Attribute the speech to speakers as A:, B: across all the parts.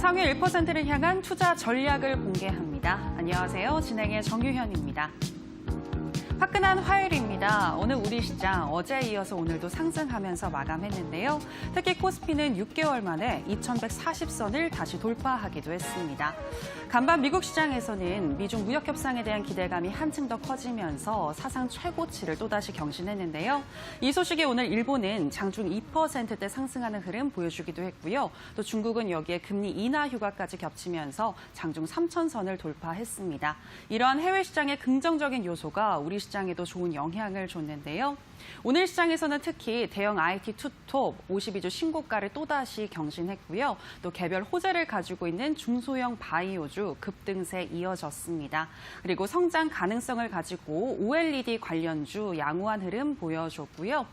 A: 상위 1%를 향한 투자 전략을 공개합니다. 안녕하세요. 진행의 정유현입니다. 화끈한 화요일입니다. 오늘 우리 시장 어제에 이어서 오늘도 상승하면서 마감했는데요. 특히 코스피는 6개월 만에 2140선을 다시 돌파하기도 했습니다. 간밤 미국 시장에서는 미중 무역 협상에 대한 기대감이 한층 더 커지면서 사상 최고치를 또다시 경신했는데요. 이 소식에 오늘 일본은 장중 2%대 상승하는 흐름 보여주기도 했고요. 또 중국은 여기에 금리 인하 휴가까지 겹치면서 장중 3000선을 돌파했습니다. 이러한 해외 시장의 긍정적인 요소가 우리 시장에도 좋은 영향을 줬는데요. 오늘 시장에서는 특히 대형 IT 투톱 52주 신고가를 또다시 경신했고요. 또 개별 호재를 가지고 있는 중소형 바이오주 급등세 이어졌습니다. 그리고 성장 가능성을 가지고 OLED 관련주 양호한 흐름 보여줬고요.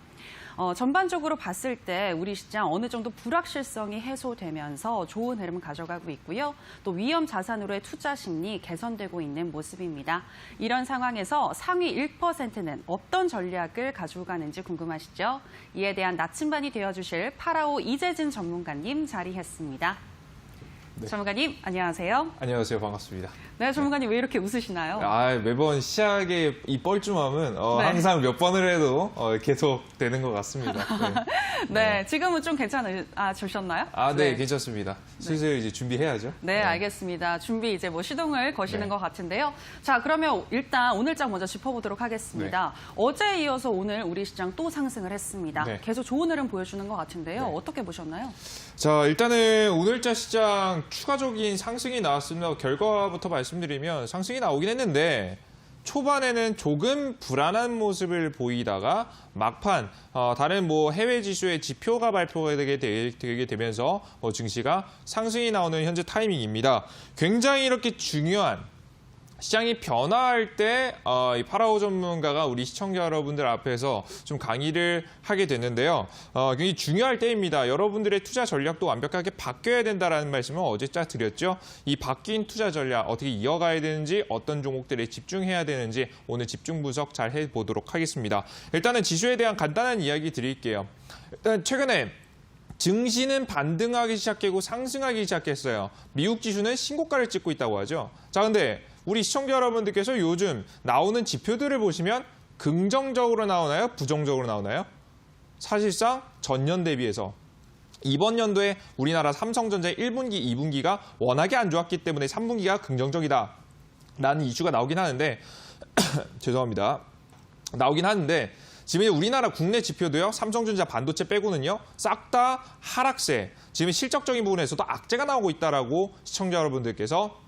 A: 전반적으로 봤을 때 우리 시장 어느 정도 불확실성이 해소되면서 좋은 흐름 가져가고 있고요. 또 위험 자산으로의 투자 심리 개선되고 있는 모습입니다. 이런 상황에서 상위 1%는 어떤 전략을 가지고 가는지 궁금하시죠? 이에 대한 나침반이 되어주실 파라오 이재진 전문가님 자리했습니다.
B: 네.
A: 전문가님, 안녕하세요.
B: 안녕하세요. 반갑습니다.
A: 네, 전문가님 왜 이렇게 웃으시나요?
B: 매번 시작에 이 뻘쭘함은
A: 네.
B: 항상 몇 번을 해도 계속 되는 것 같습니다.
A: 네, 지금은 좀 괜찮으셨나요?
B: 네, 괜찮습니다. 슬슬 이제 준비해야죠.
A: 네, 알겠습니다. 준비 이제 시동을 거시는 것 같은데요. 자, 그러면 일단 오늘장 먼저 짚어보도록 하겠습니다. 어제에 이어서 오늘 우리 시장 또 상승을 했습니다.
B: 네.
A: 계속 좋은 흐름 보여주는 것 같은데요.
B: 네.
A: 어떻게 보셨나요?
B: 자, 일단은 오늘자 시장 추가적인 상승이 나왔습니다. 결과부터 말씀드리면 상승이 나오긴 했는데 초반에는 조금 불안한 모습을 보이다가 막판 다른 해외 지수의 지표가 발표가 되게 되면서 증시가 상승이 나오는 현재 타이밍입니다. 굉장히 이렇게 중요한 시장이 변화할 때 이 파라오 전문가가 우리 시청자 여러분들 앞에서 좀 강의를 하게 됐는데요. 굉장히 중요할 때입니다. 여러분들의 투자 전략도 완벽하게 바뀌어야 된다는 말씀을 어제 쫙 드렸죠. 이 바뀐 투자 전략 어떻게 이어가야 되는지 어떤 종목들에 집중해야 되는지 오늘 집중 분석 잘 해보도록 하겠습니다. 일단은 지수에 대한 간단한 이야기 드릴게요. 일단 최근에 증시는 반등하기 시작하고 상승하기 시작했어요. 미국 지수는 신고가를 찍고 있다고 하죠. 자, 근데 우리 시청자 여러분들께서 요즘 나오는 지표들을 보시면 긍정적으로 나오나요? 부정적으로 나오나요? 사실상 전년 대비해서 이번 연도에 우리나라 삼성전자의 1분기, 2분기가 워낙에 안 좋았기 때문에 3분기가 긍정적이다 라는 이슈가 나오긴 하는데 죄송합니다. 나오긴 하는데 지금 우리나라 국내 지표도요. 삼성전자 반도체 빼고는요. 싹 다 하락세. 지금 실적적인 부분에서도 악재가 나오고 있다라고 시청자 여러분들께서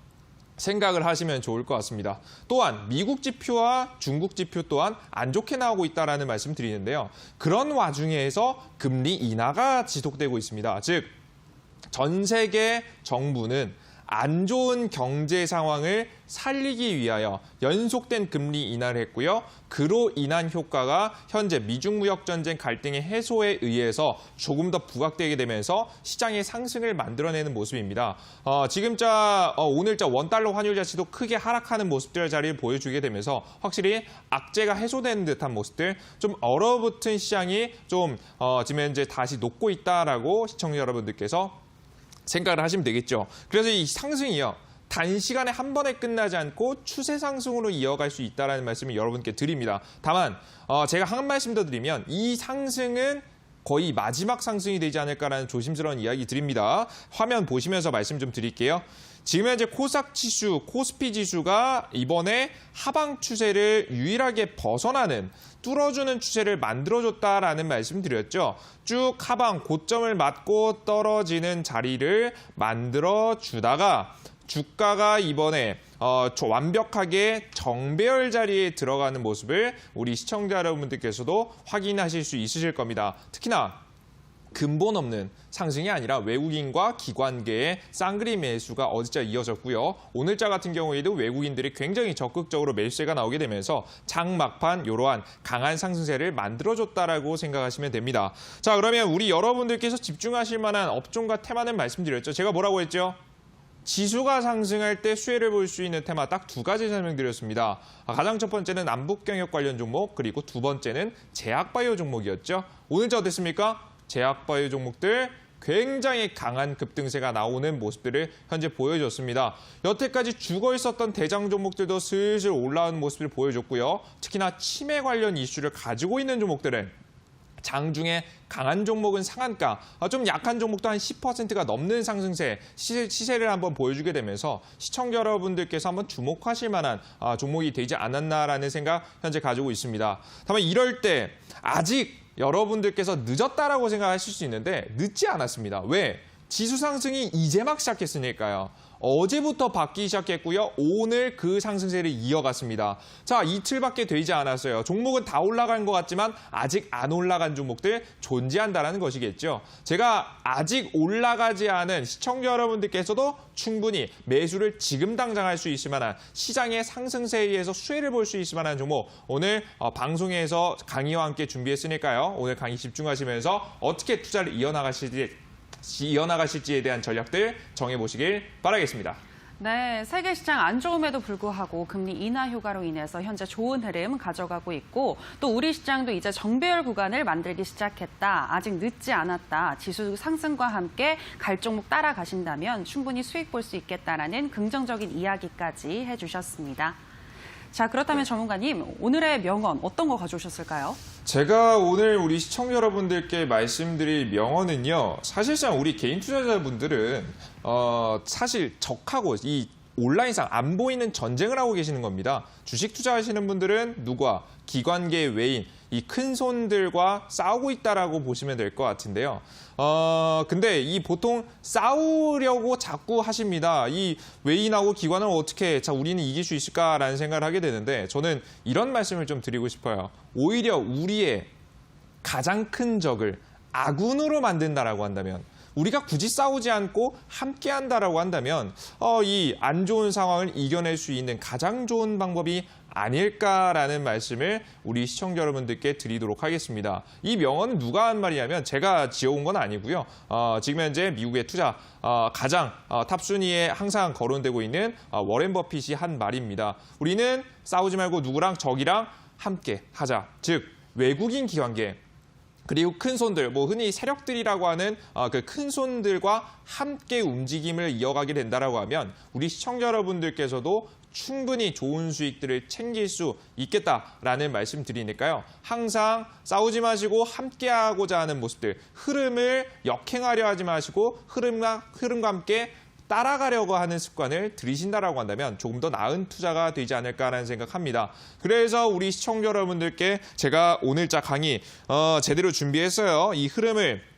B: 생각을 하시면 좋을 것 같습니다. 또한 미국 지표와 중국 지표 또한 안 좋게 나오고 있다는 말씀 드리는데요. 그런 와중에서 금리 인하가 지속되고 있습니다. 즉, 전 세계 정부는 안 좋은 경제 상황을 살리기 위하여 연속된 금리 인하를 했고요. 그로 인한 효과가 현재 미중 무역 전쟁 갈등의 해소에 의해서 조금 더 부각되게 되면서 시장의 상승을 만들어내는 모습입니다. 오늘자 원달러 환율 자체도 크게 하락하는 모습들 자리를 보여주게 되면서 확실히 악재가 해소되는 듯한 모습들, 좀 얼어붙은 시장이 지금 현재 다시 녹고 있다라고 시청자 여러분들께서 생각을 하시면 되겠죠. 그래서 이 상승이요. 단시간에 한 번에 끝나지 않고 추세 상승으로 이어갈 수 있다는 말씀을 여러분께 드립니다. 다만 제가 한 말씀 더 드리면 이 상승은 거의 마지막 상승이 되지 않을까라는 조심스러운 이야기 드립니다. 화면 보시면서 말씀 좀 드릴게요. 지금 현재 코스닥 지수, 코스피 지수가 이번에 하방 추세를 유일하게 벗어나는 뚫어주는 추세를 만들어줬다라는 말씀 드렸죠. 쭉 하방 고점을 맞고 떨어지는 자리를 만들어주다가 주가가 이번에 완벽하게 정배열 자리에 들어가는 모습을 우리 시청자 여러분들께서도 확인하실 수 있으실 겁니다. 특히나 근본 없는 상승이 아니라 외국인과 기관계의 쌍그리 매수가 어제자 이어졌고요. 오늘자 같은 경우에도 외국인들이 굉장히 적극적으로 매수세가 나오게 되면서 장 막판 이러한 강한 상승세를 만들어줬다라고 생각하시면 됩니다. 자, 그러면 우리 여러분들께서 집중하실 만한 업종과 테마는 말씀드렸죠. 제가 뭐라고 했죠? 지수가 상승할 때 수혜를 볼 수 있는 테마 딱 두 가지 설명드렸습니다. 가장 첫 번째는 남북경협 관련 종목, 그리고 두 번째는 제약바이오 종목이었죠. 오늘자 어땠습니까? 제약바이오 종목들 굉장히 강한 급등세가 나오는 모습들을 현재 보여줬습니다. 여태까지 죽어 있었던 대장 종목들도 슬슬 올라오는 모습을 보여줬고요. 특히나 치매 관련 이슈를 가지고 있는 종목들은 장중에 강한 종목은 상한가, 좀 약한 종목도 한 10%가 넘는 상승세, 시세를 한번 보여주게 되면서 시청자 여러분들께서 한번 주목하실 만한 종목이 되지 않았나라는 생각 현재 가지고 있습니다. 다만 이럴 때 아직 여러분들께서 늦었다라고 생각하실 수 있는데 늦지 않았습니다. 왜? 지수 상승이 이제 막 시작했으니까요. 어제부터 받기 시작했고요. 오늘 그 상승세를 이어갔습니다. 자, 이틀밖에 되지 않았어요. 종목은 다 올라간 것 같지만 아직 안 올라간 종목들 존재한다는 것이겠죠. 제가 아직 올라가지 않은 시청자 여러분들께서도 충분히 매수를 지금 당장 할 수 있을 만한 시장의 상승세에 의해서 수혜를 볼 수 있을 만한 종목 오늘 방송에서 강의와 함께 준비했으니까요. 오늘 강의 집중하시면서 어떻게 투자를 이어나가실지에 대한 전략들 정해보시길 바라겠습니다.
A: 네, 세계 시장 안 좋음에도 불구하고 금리 인하 효과로 인해서 현재 좋은 흐름 가져가고 있고 또 우리 시장도 이제 정배열 구간을 만들기 시작했다. 아직 늦지 않았다. 지수 상승과 함께 갈 종목 따라가신다면 충분히 수익 볼 수 있겠다라는 긍정적인 이야기까지 해주셨습니다. 자, 그렇다면 전문가님, 오늘의 명언 어떤 거 가져오셨을까요?
B: 제가 오늘 우리 시청자 여러분들께 말씀드릴 명언은요. 사실상 우리 개인 투자자분들은 사실 적하고 이 온라인상 안 보이는 전쟁을 하고 계시는 겁니다. 주식 투자하시는 분들은 누구와 기관계 외인, 이 큰 손들과 싸우고 있다라고 보시면 될 것 같은데요. 근데 이 보통 싸우려고 자꾸 하십니다. 이 외인하고 기관을 어떻게 우리는 이길 수 있을까라는 생각을 하게 되는데 저는 이런 말씀을 좀 드리고 싶어요. 오히려 우리의 가장 큰 적을 아군으로 만든다라고 한다면 우리가 굳이 싸우지 않고 함께 한다라고 한다면 이 안 좋은 상황을 이겨낼 수 있는 가장 좋은 방법이 아닐까라는 말씀을 우리 시청자 여러분들께 드리도록 하겠습니다. 이 명언은 누가 한 말이냐면 제가 지어온 건 아니고요. 지금 현재 미국의 투자 가장 탑순위에 항상 거론되고 있는 워렌 버핏이 한 말입니다. 우리는 싸우지 말고 누구랑 적이랑 함께 하자. 즉 외국인 기관계 그리고 큰 손들, 흔히 세력들이라고 하는 그 큰 손들과 함께 움직임을 이어가게 된다라고 하면 우리 시청자 여러분들께서도 충분히 좋은 수익들을 챙길 수 있겠다라는 말씀 드리니까요. 항상 싸우지 마시고 함께하고자 하는 모습들, 흐름을 역행하려 하지 마시고 흐름과 함께 따라가려고 하는 습관을 들이신다라고 한다면 조금 더 나은 투자가 되지 않을까라는 생각합니다. 그래서 우리 시청자 여러분들께 제가 오늘자 강의 제대로 준비했어요. 이 흐름을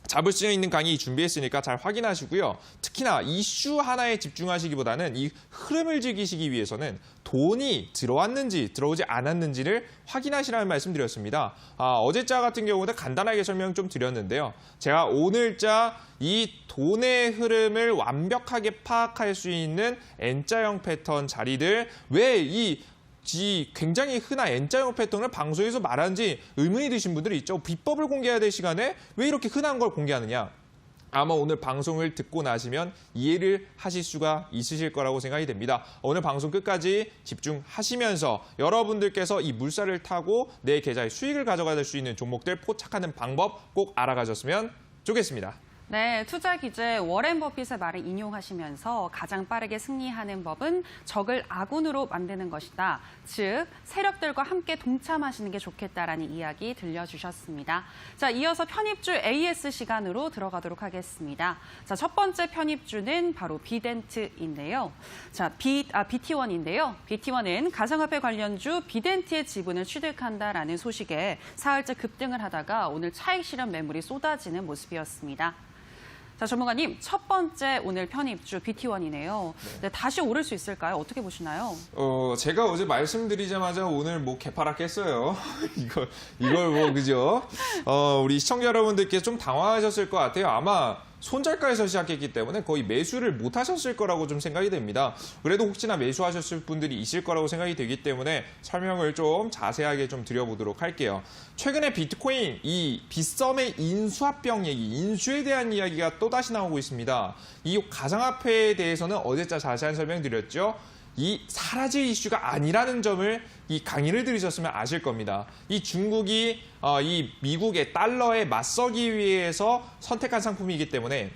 B: 잡을 수 있는 강의 준비했으니까 잘 확인하시고요. 특히나 이슈 하나에 집중하시기보다는 이 흐름을 즐기시기 위해서는 돈이 들어왔는지 들어오지 않았는지를 확인하시라는 말씀드렸습니다. 어제자 같은 경우는 간단하게 설명 좀 드렸는데요. 제가 오늘자 이 돈의 흐름을 완벽하게 파악할 수 있는 N자형 패턴 자리들 왜 굉장히 흔한 N자형 패턴을 방송에서 말하는지 의문이 드신 분들이 있죠. 비법을 공개해야 될 시간에 왜 이렇게 흔한 걸 공개하느냐. 아마 오늘 방송을 듣고 나시면 이해를 하실 수가 있으실 거라고 생각이 됩니다. 오늘 방송 끝까지 집중하시면서 여러분들께서 이 물살을 타고 내 계좌에 수익을 가져갈 수 있는 종목들 포착하는 방법 꼭 알아가셨으면 좋겠습니다.
A: 네, 투자 기재 워렌 버핏의 말을 인용하시면서 가장 빠르게 승리하는 법은 적을 아군으로 만드는 것이다. 즉, 세력들과 함께 동참하시는 게 좋겠다라는 이야기 들려주셨습니다. 자, 이어서 편입주 AS 시간으로 들어가도록 하겠습니다. 자, 첫 번째 편입주는 바로 비덴트인데요. 자, BT1인데요. BT1은 가상화폐 관련주 비덴트의 지분을 취득한다라는 소식에 사흘째 급등을 하다가 오늘 차익 실현 매물이 쏟아지는 모습이었습니다. 자, 전문가님, 첫 번째 오늘 편입주 BT1이네요. 네, 다시 오를 수 있을까요? 어떻게 보시나요?
B: 제가 어제 말씀드리자마자 오늘 개파락했어요. 이걸 그죠? 우리 시청자 여러분들께서 좀 당황하셨을 것 같아요. 아마 손절가에서 시작했기 때문에 거의 매수를 못 하셨을 거라고 좀 생각이 됩니다. 그래도 혹시나 매수하셨을 분들이 있을 거라고 생각이 되기 때문에 설명을 좀 자세하게 좀 드려보도록 할게요. 최근에 비트코인 이 빗썸의 인수합병 얘기, 인수에 대한 이야기가 또다시 나오고 있습니다. 이 가상화폐에 대해서는 어제자 자세한 설명 드렸죠. 이 사라질 이슈가 아니라는 점을 이 강의를 들으셨으면 아실 겁니다. 이 중국이 이 미국의 달러에 맞서기 위해서 선택한 상품이기 때문에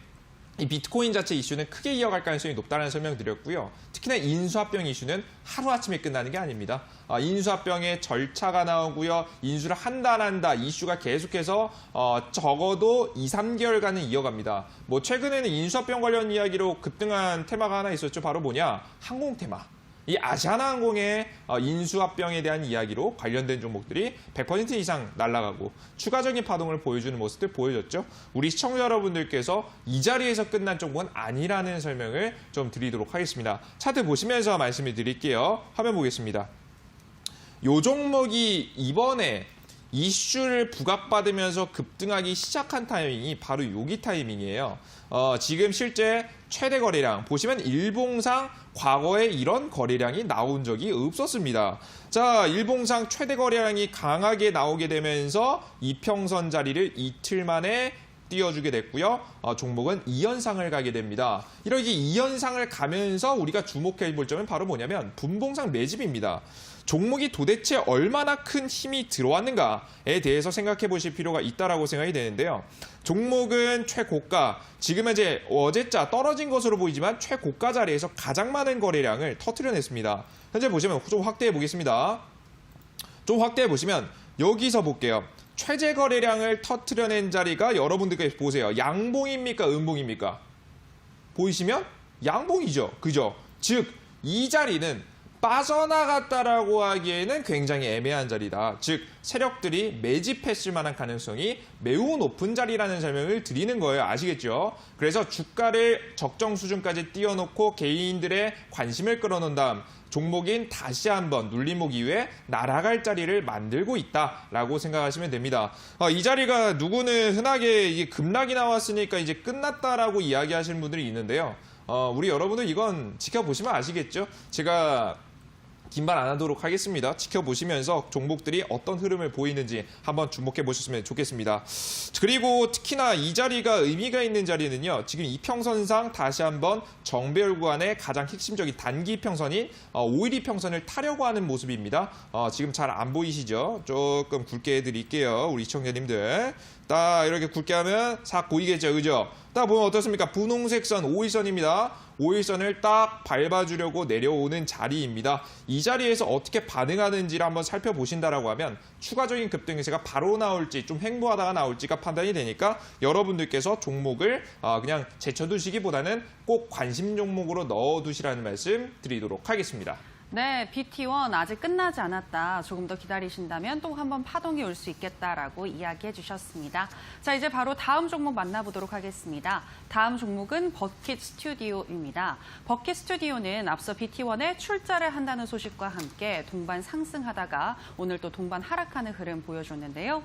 B: 이 비트코인 자체 이슈는 크게 이어갈 가능성이 높다는 설명 드렸고요. 특히나 인수합병 이슈는 하루아침에 끝나는 게 아닙니다. 인수합병의 절차가 나오고요. 인수를 한다 안 한다 이슈가 계속해서 적어도 2, 3개월간은 이어갑니다. 뭐 최근에는 인수합병 관련 이야기로 급등한 테마가 하나 있었죠. 바로 뭐냐? 항공 테마. 이 아시아나항공의 인수합병에 대한 이야기로 관련된 종목들이 100% 이상 날아가고 추가적인 파동을 보여주는 모습들 보여줬죠. 우리 시청자 여러분들께서 이 자리에서 끝난 종목은 아니라는 설명을 좀 드리도록 하겠습니다. 차트 보시면서 말씀을 드릴게요. 화면 보겠습니다. 이 종목이 이번에 이슈를 부각받으면서 급등하기 시작한 타이밍이 바로 여기 타이밍이에요. 지금 실제 최대 거래량 보시면 일봉상 과거에 이런 거래량이 나온 적이 없었습니다. 자, 일봉상 최대 거래량이 강하게 나오게 되면서 이평선 자리를 이틀 만에 띄워주게 됐고요. 종목은 2연상을 가게 됩니다. 이렇게 2연상을 가면서 우리가 주목해 볼 점은 바로 뭐냐면 분봉상 매집입니다. 종목이 도대체 얼마나 큰 힘이 들어왔는가에 대해서 생각해 보실 필요가 있다라고 생각이 되는데요. 종목은 최고가, 지금 현재 어제자 떨어진 것으로 보이지만 최고가 자리에서 가장 많은 거래량을 터뜨려냈습니다. 현재 보시면 좀 확대해 보겠습니다. 좀 확대해 보시면 여기서 볼게요. 최저 거래량을 터뜨려낸 자리가 여러분들께 보세요. 양봉입니까? 음봉입니까? 보이시면 양봉이죠. 그죠? 즉, 이 자리는 빠져나갔다라고 하기에는 굉장히 애매한 자리다. 즉 세력들이 매집했을 만한 가능성이 매우 높은 자리라는 설명을 드리는 거예요. 아시겠죠? 그래서 주가를 적정 수준까지 띄워놓고 개인들의 관심을 끌어놓은 다음 종목인 다시 한번 눌림목 이후에 날아갈 자리를 만들고 있다라고 생각하시면 됩니다. 이 자리가 누구는 흔하게 이게 급락이 나왔으니까 이제 끝났다라고 이야기하시는 분들이 있는데요. 우리 여러분들 이건 지켜보시면 아시겠죠? 제가 긴 말 안 하도록 하겠습니다. 지켜보시면서 종목들이 어떤 흐름을 보이는지 한번 주목해 보셨으면 좋겠습니다. 그리고 특히나 이 자리가 의미가 있는 자리는요. 지금 이평선상 다시 한번 정배열 구간의 가장 핵심적인 단기 이평선인 5일 이평선을 타려고 하는 모습입니다. 지금 잘 안 보이시죠? 조금 굵게 해드릴게요. 우리 시청자님들. 딱 이렇게 굵게 하면 싹 보이겠죠? 그죠? 딱 보면 어떻습니까? 분홍색 선 5일선입니다. 5일선을 딱 밟아주려고 내려오는 자리입니다. 이 자리에서 어떻게 반응하는지를 한번 살펴보신다라고 하면 추가적인 급등 기세가 바로 나올지 좀 횡보하다가 나올지가 판단이 되니까 여러분들께서 종목을 그냥 제쳐두시기보다는 꼭 관심 종목으로 넣어두시라는 말씀 드리도록 하겠습니다.
A: 네, BT1 아직 끝나지 않았다. 조금 더 기다리신다면 또 한번 파동이 올 수 있겠다라고 이야기해 주셨습니다. 자, 이제 바로 다음 종목 만나보도록 하겠습니다. 다음 종목은 버킷 스튜디오입니다. 버킷 스튜디오는 앞서 BT1에 출자를 한다는 소식과 함께 동반 상승하다가 오늘 또 동반 하락하는 흐름 보여줬는데요.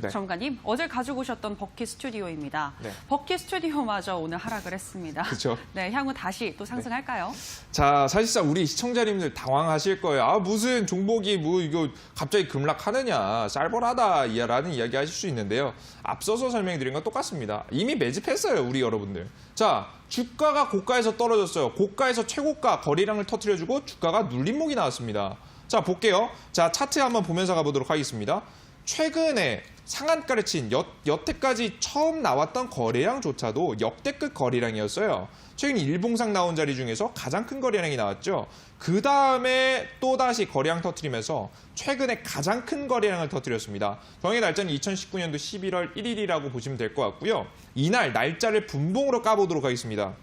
B: 네.
A: 전문가님, 어제 가지고 오셨던 버킷 스튜디오입니다.
B: 네.
A: 버킷 스튜디오마저 오늘 하락을 했습니다.
B: 그렇죠.
A: 네, 향후 다시 또 상승할까요?
B: 자, 사실상 우리 시청자님들 당황하실 거예요. 무슨 종목이 뭐 이거 갑자기 급락하느냐, 쌀벌하다라는 이야기 하실 수 있는데요. 앞서서 설명드린 건 똑같습니다. 이미 매집했어요, 우리 여러분들. 자, 주가가 고가에서 떨어졌어요. 고가에서 최고가 거래량을 터뜨려주고 주가가 눌림목이 나왔습니다. 자, 볼게요. 자, 차트 한번 보면서 가보도록 하겠습니다. 최근에 상한가를 친 여태까지 처음 나왔던 거래량조차도 역대급 거래량이었어요. 최근 일봉상 나온 자리 중에서 가장 큰 거래량이 나왔죠. 그 다음에 또다시 거래량 터뜨리면서 최근에 가장 큰 거래량을 터뜨렸습니다. 정확히 날짜는 2019년도 11월 1일이라고 보시면 될 것 같고요. 이날 날짜를 분봉으로 까보도록 하겠습니다.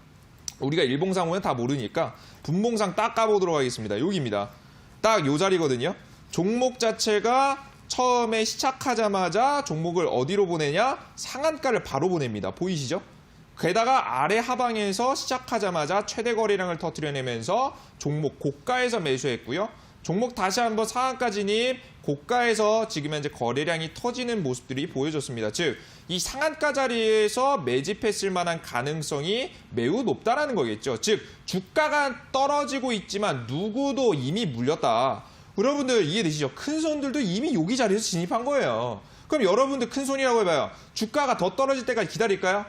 B: 우리가 일봉상 오면 다 모르니까 분봉상 딱 까보도록 하겠습니다. 여기입니다. 딱 요 자리거든요. 종목 자체가 처음에 시작하자마자 종목을 어디로 보내냐? 상한가를 바로 보냅니다. 보이시죠? 게다가 아래 하방에서 시작하자마자 최대 거래량을 터뜨려내면서 종목 고가에서 매수했고요. 종목 다시 한번 상한가 진입, 고가에서 지금 현재 거래량이 터지는 모습들이 보여졌습니다. 즉, 이 상한가 자리에서 매집했을 만한 가능성이 매우 높다는 거겠죠. 즉, 주가가 떨어지고 있지만 누구도 이미 물렸다. 여러분들 이해되시죠? 큰 손들도 이미 여기 자리에서 진입한 거예요. 그럼 여러분들 큰 손이라고 해봐요. 주가가 더 떨어질 때까지 기다릴까요?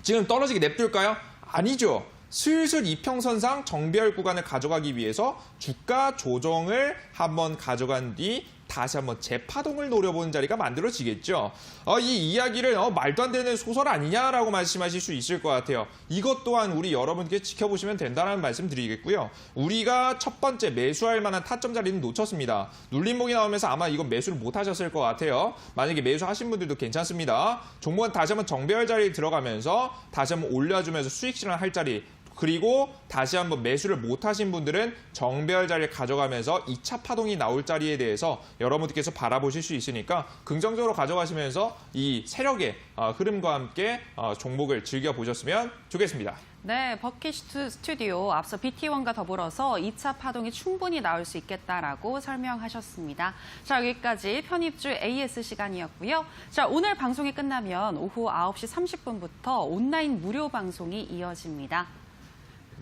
B: 지금 떨어지게 냅둘까요? 아니죠. 슬슬 이평선상 정배열 구간을 가져가기 위해서 주가 조정을 한번 가져간 뒤 다시 한번 재파동을 노려보는 자리가 만들어지겠죠. 이 이야기를 말도 안 되는 소설 아니냐라고 말씀하실 수 있을 것 같아요. 이것 또한 우리 여러분께 지켜보시면 된다는 말씀 드리겠고요. 우리가 첫 번째 매수할 만한 타점 자리는 놓쳤습니다. 눌림목이 나오면서 아마 이건 매수를 못 하셨을 것 같아요. 만약에 매수하신 분들도 괜찮습니다. 종목은 다시 한번 정배열 자리에 들어가면서 다시 한번 올려주면서 수익 실현할 자리, 그리고 다시 한번 매수를 못하신 분들은 정배열 자리를 가져가면서 2차 파동이 나올 자리에 대해서 여러분들께서 바라보실 수 있으니까 긍정적으로 가져가시면서 이 세력의 흐름과 함께 종목을 즐겨보셨으면 좋겠습니다.
A: 네, 버킷 스튜디오 앞서 BT1과 더불어서 2차 파동이 충분히 나올 수 있겠다라고 설명하셨습니다. 자, 여기까지 편입주 AS 시간이었고요. 자, 오늘 방송이 끝나면 오후 9시 30분부터 온라인 무료 방송이 이어집니다.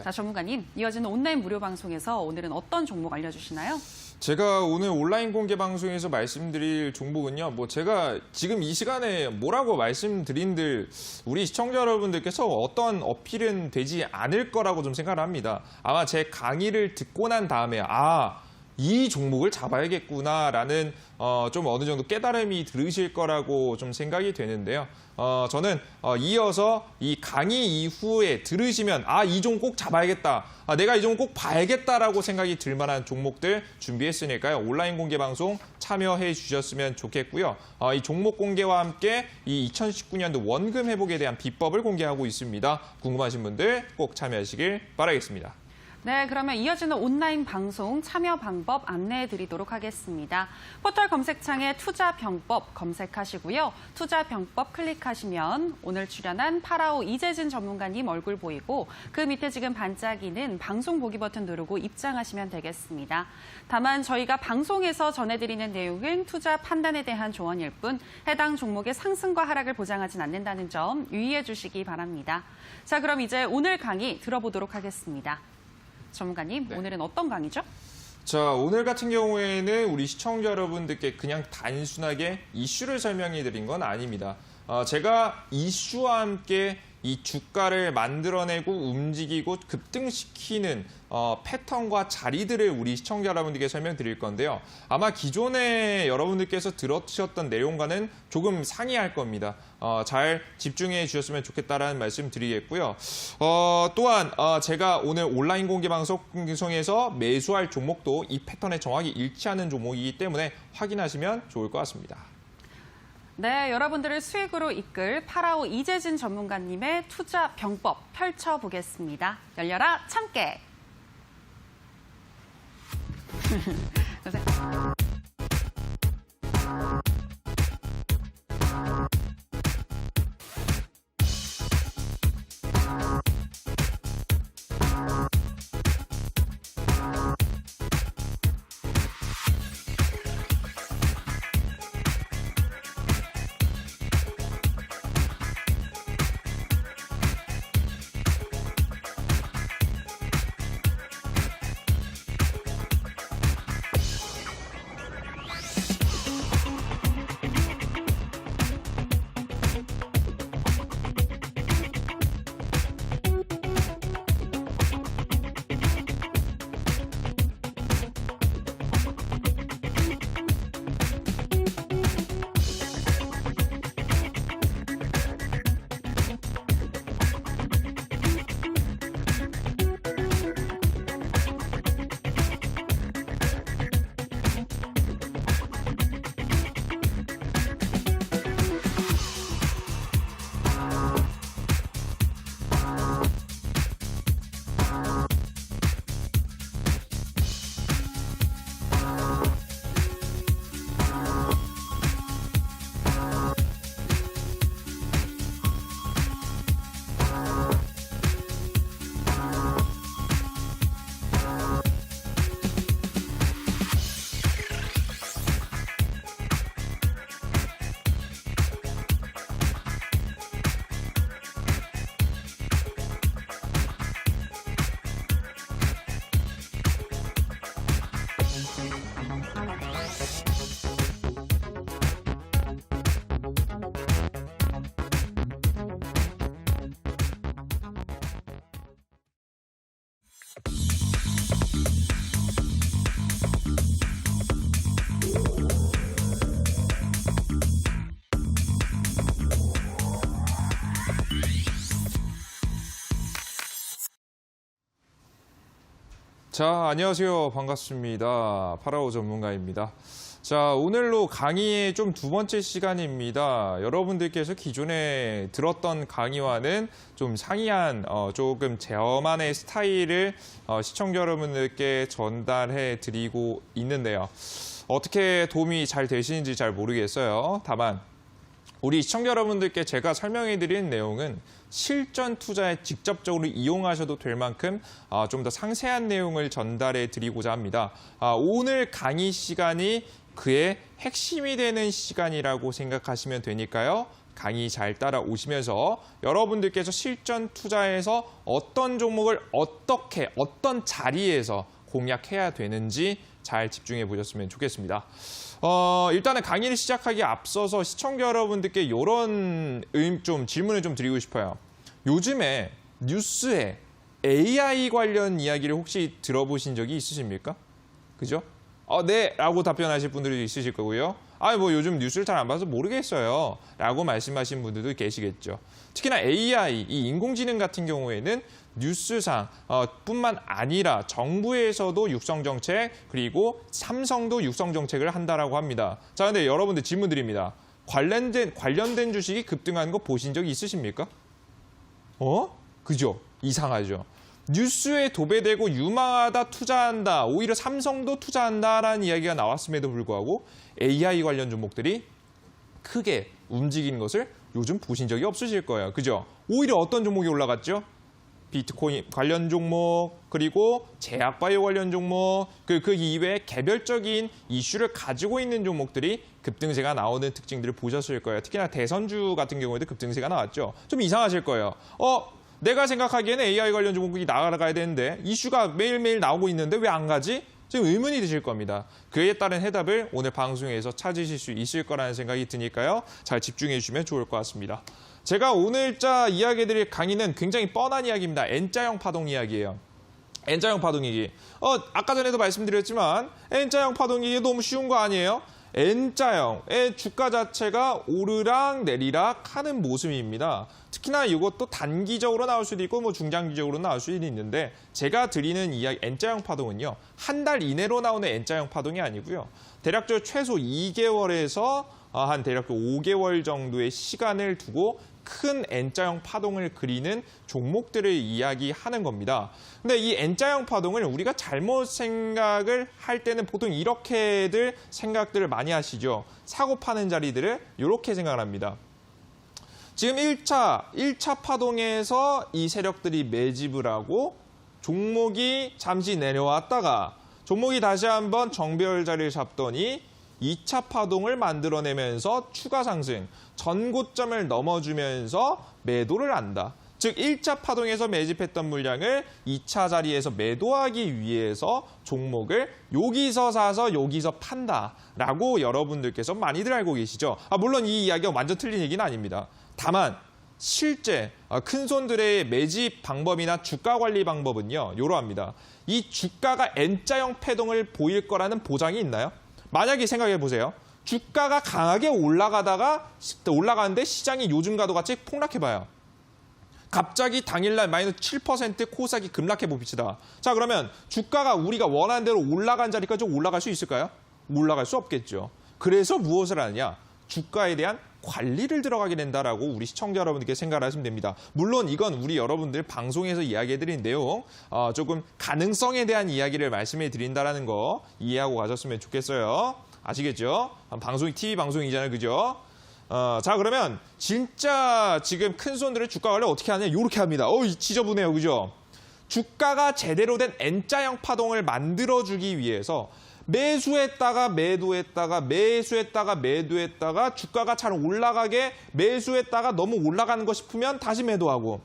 A: 자, 전문가님, 이어지는 온라인 무료 방송에서 오늘은 어떤 종목 알려주시나요?
B: 제가 오늘 온라인 공개 방송에서 말씀드릴 종목은요. 제가 지금 이 시간에 뭐라고 말씀드린들 우리 시청자 여러분들께서 어떤 어필은 되지 않을 거라고 좀 생각을 합니다. 아마 제 강의를 듣고 난 다음에 이 종목을 잡아야겠구나라는 좀 어느 정도 깨달음이 들으실 거라고 좀 생각이 되는데요. 저는 이어서 이 강의 이후에 들으시면 이 종목 꼭 잡아야겠다. 내가 이 종목 꼭 봐야겠다라고 생각이 들 만한 종목들 준비했으니까요. 온라인 공개 방송 참여해 주셨으면 좋겠고요. 이 종목 공개와 함께 이 2019년도 원금 회복에 대한 비법을 공개하고 있습니다. 궁금하신 분들 꼭 참여하시길 바라겠습니다.
A: 네, 그러면 이어지는 온라인 방송 참여 방법 안내해 드리도록 하겠습니다. 포털 검색창에 투자병법 검색하시고요. 투자병법 클릭하시면 오늘 출연한 파라오 이재진 전문가님 얼굴 보이고 그 밑에 지금 반짝이는 방송 보기 버튼 누르고 입장하시면 되겠습니다. 다만 저희가 방송에서 전해드리는 내용은 투자 판단에 대한 조언일 뿐 해당 종목의 상승과 하락을 보장하진 않는다는 점 유의해 주시기 바랍니다. 자, 그럼 이제 오늘 강의 들어보도록 하겠습니다. 전문가님, 네. 오늘은 어떤 강의죠?
B: 자, 오늘 같은 경우에는 우리 시청자 여러분들께 그냥 단순하게 이슈를 설명해 드린 건 아닙니다. 제가 이슈와 함께 이 주가를 만들어내고 움직이고 급등시키는 패턴과 자리들을 우리 시청자 여러분들께 설명드릴 건데요. 아마 기존에 여러분들께서 들으셨던 내용과는 조금 상이할 겁니다. 잘 집중해 주셨으면 좋겠다라는 말씀 드리겠고요. 또한 제가 오늘 온라인 공개 방송에서 매수할 종목도 이 패턴에 정확히 일치하는 종목이기 때문에 확인하시면 좋을 것 같습니다.
A: 네, 여러분들을 수익으로 이끌 파라오 이재진 전문가님의 투자 병법 펼쳐보겠습니다. 열려라 참깨!
B: 자, 안녕하세요. 반갑습니다. 파라오 전문가입니다. 자, 오늘로 강의의 좀 두 번째 시간입니다. 여러분들께서 기존에 들었던 강의와는 좀 상이한 조금 저만의 스타일을 시청자 여러분들께 전달해 드리고 있는데요. 어떻게 도움이 잘 되시는지 잘 모르겠어요. 다만 우리 시청자 여러분들께 제가 설명해 드린 내용은 실전 투자에 직접적으로 이용하셔도 될 만큼 좀 더 상세한 내용을 전달해 드리고자 합니다. 오늘 강의 시간이 그의 핵심이 되는 시간이라고 생각하시면 되니까요. 강의 잘 따라오시면서 여러분들께서 실전 투자에서 어떤 종목을 어떻게, 어떤 자리에서 공략해야 되는지 잘 집중해 보셨으면 좋겠습니다. 일단은 강의를 시작하기에 앞서서 시청자 여러분들께 이런 질문을 좀 드리고 싶어요. 요즘에 뉴스에 AI 관련 이야기를 혹시 들어보신 적이 있으십니까? 그죠? 네, 라고 답변하실 분들도 있으실 거고요. 뭐 요즘 뉴스를 잘 안 봐서 모르겠어요. 라고 말씀하신 분들도 계시겠죠. 특히나 AI, 이 인공지능 같은 경우에는 뉴스상 뿐만 아니라 정부에서도 육성정책, 그리고 삼성도 육성정책을 한다라고 합니다. 자, 근데 여러분들 질문 드립니다. 관련된 주식이 급등하는 거 보신 적이 있으십니까? 그죠? 이상하죠. 뉴스에 도배되고 유망하다, 투자한다, 오히려 삼성도 투자한다라는 이야기가 나왔음에도 불구하고 AI 관련 종목들이 크게 움직이는 것을 요즘 보신 적이 없으실 거예요. 그죠? 오히려 어떤 종목이 올라갔죠? 비트코인 관련 종목, 그리고 제약바이오 관련 종목, 그 이외에 개별적인 이슈를 가지고 있는 종목들이 급등세가 나오는 특징들을 보셨을 거예요. 특히나 대선주 같은 경우에도 급등세가 나왔죠. 좀 이상하실 거예요. 내가 생각하기에는 AI 관련 종목이 나가야 되는데 이슈가 매일매일 나오고 있는데 왜 안 가지? 지금 의문이 드실 겁니다. 그에 따른 해답을 오늘 방송에서 찾으실 수 있을 거라는 생각이 드니까요. 잘 집중해 주시면 좋을 것 같습니다. 제가 오늘자 이야기해드릴 강의는 굉장히 뻔한 이야기입니다. N자형 파동 이야기예요. N자형 파동이기. 아까 전에도 말씀드렸지만 N자형 파동이기 너무 쉬운 거 아니에요? N자형의 주가 자체가 오르락 내리락 하는 모습입니다. 특히나 이것도 단기적으로 나올 수도 있고 중장기적으로 나올 수도 있는데 제가 드리는 이야기 N자형 파동은요. 한 달 이내로 나오는 N자형 파동이 아니고요. 대략적으로 최소 2개월에서 한 대략적으로 5개월 정도의 시간을 두고 큰 N자형 파동을 그리는 종목들을 이야기하는 겁니다. 근데 이 N자형 파동을 우리가 잘못 생각을 할 때는 보통 이렇게들 생각들을 많이 하시죠. 사고 파는 자리들을 이렇게 생각을 합니다. 지금 1차 파동에서 이 세력들이 매집을 하고 종목이 잠시 내려왔다가 종목이 다시 한번 정배열 자리를 잡더니 2차 파동을 만들어내면서 추가 상승, 전고점을 넘어주면서 매도를 한다. 즉 1차 파동에서 매집했던 물량을 2차 자리에서 매도하기 위해서 종목을 여기서 사서 여기서 판다라고 여러분들께서 많이들 알고 계시죠. 물론 이 이야기가 완전 틀린 얘기는 아닙니다. 다만 실제 큰손들의 매집 방법이나 주가 관리 방법은요. 이러합니다. 이 주가가 N자형 패동을 보일 거라는 보장이 있나요? 만약에 생각해 보세요. 주가가 강하게 올라가는데 시장이 요즘과도 같이 폭락해봐요. 갑자기 당일날 마이너스 7% 코스닥이 급락해 봅시다. 자, 그러면 주가가 우리가 원하는 대로 올라간 자리까지 올라갈 수 있을까요? 올라갈 수 없겠죠. 그래서 무엇을 하느냐? 주가에 대한 관리를 들어가게 된다라고 우리 시청자 여러분들께 생각을 하시면 됩니다. 물론 이건 우리 여러분들 방송에서 이야기해드린 내용 조금 가능성에 대한 이야기를 말씀해 드린다라는 거 이해하고 가셨으면 좋겠어요. 아시겠죠? TV 방송이잖아요. 그죠? 자, 그러면 진짜 지금 큰 손들의 주가 관리 어떻게 하냐? 이렇게 합니다. 지저분해요. 그죠? 주가가 제대로 된 N자형 파동을 만들어주기 위해서 매수했다가 매도했다가 매수했다가 매도했다가 주가가 잘 올라가게 매수했다가 너무 올라가는 거 싶으면 다시 매도하고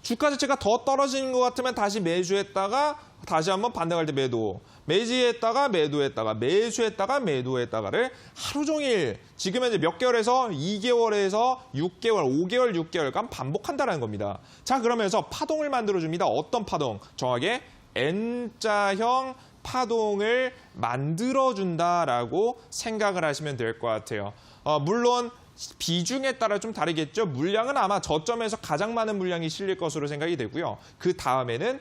B: 주가 자체가 더 떨어지는 것 같으면 다시 매수했다가 다시 한번 반등할 때 매도 매수했다가 매도했다가 매수했다가 매도했다가를 하루 종일 지금 현재 몇 개월에서 2개월에서 6개월, 5개월, 6개월간 반복한다는 겁니다. 자, 그러면서 파동을 만들어줍니다. 어떤 파동? 정확하게 N자형 파동을 만들어준다라고 생각을 하시면 될 것 같아요. 물론 비중에 따라 좀 다르겠죠. 물량은 아마 저점에서 가장 많은 물량이 실릴 것으로 생각이 되고요. 그 다음에는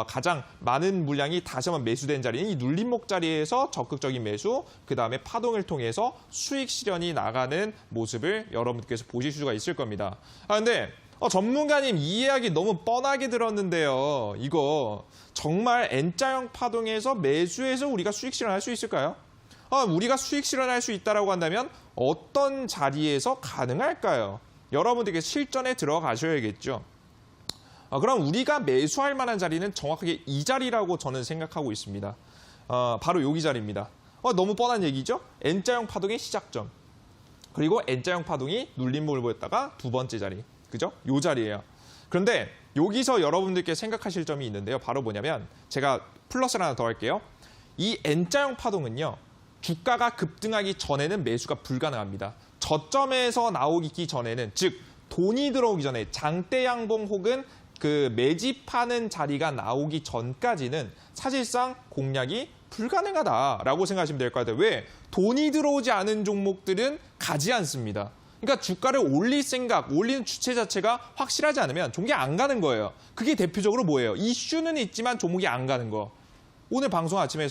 B: 가장 많은 물량이 다시 한번 매수된 자리는 이 눌림목 자리에서 적극적인 매수, 그 다음에 파동을 통해서 수익 실현이 나가는 모습을 여러분께서 보실 수가 있을 겁니다. 근데 전문가님 이 이야기 너무 뻔하게 들었는데요. 이거 정말 N자형 파동에서 매수해서 우리가 수익 실현할 수 있을까요? 우리가 수익 실현할 수 있다고 한다면 어떤 자리에서 가능할까요? 여러분들께 실전에 들어가셔야겠죠. 그럼 우리가 매수할 만한 자리는 정확하게 이 자리라고 저는 생각하고 있습니다. 바로 여기 자리입니다. 너무 뻔한 얘기죠? N자형 파동의 시작점. 그리고 N자형 파동이 눌림목을 보였다가 두 번째 자리. 그죠? 요 자리예요. 그런데 여기서 여러분들께 생각하실 점이 있는데요. 바로 뭐냐면 제가 플러스를 하나 더 할게요. 이 N자형 파동은요. 주가가 급등하기 전에는 매수가 불가능합니다. 저점에서 나오기 전에는, 즉 돈이 들어오기 전에 장대 양봉 혹은 그 매집하는 자리가 나오기 전까지는 사실상 공략이 불가능하다라고 생각하시면 될 것 같아요. 왜? 돈이 들어오지 않은 종목들은 가지 않습니다. 그러니까 주가를 올릴 생각, 올리는 주체 자체가 확실하지 않으면 종목이 안 가는 거예요. 그게 대표적으로 뭐예요? 이슈는 있지만 종목이 안 가는 거. 오늘 방송 아침에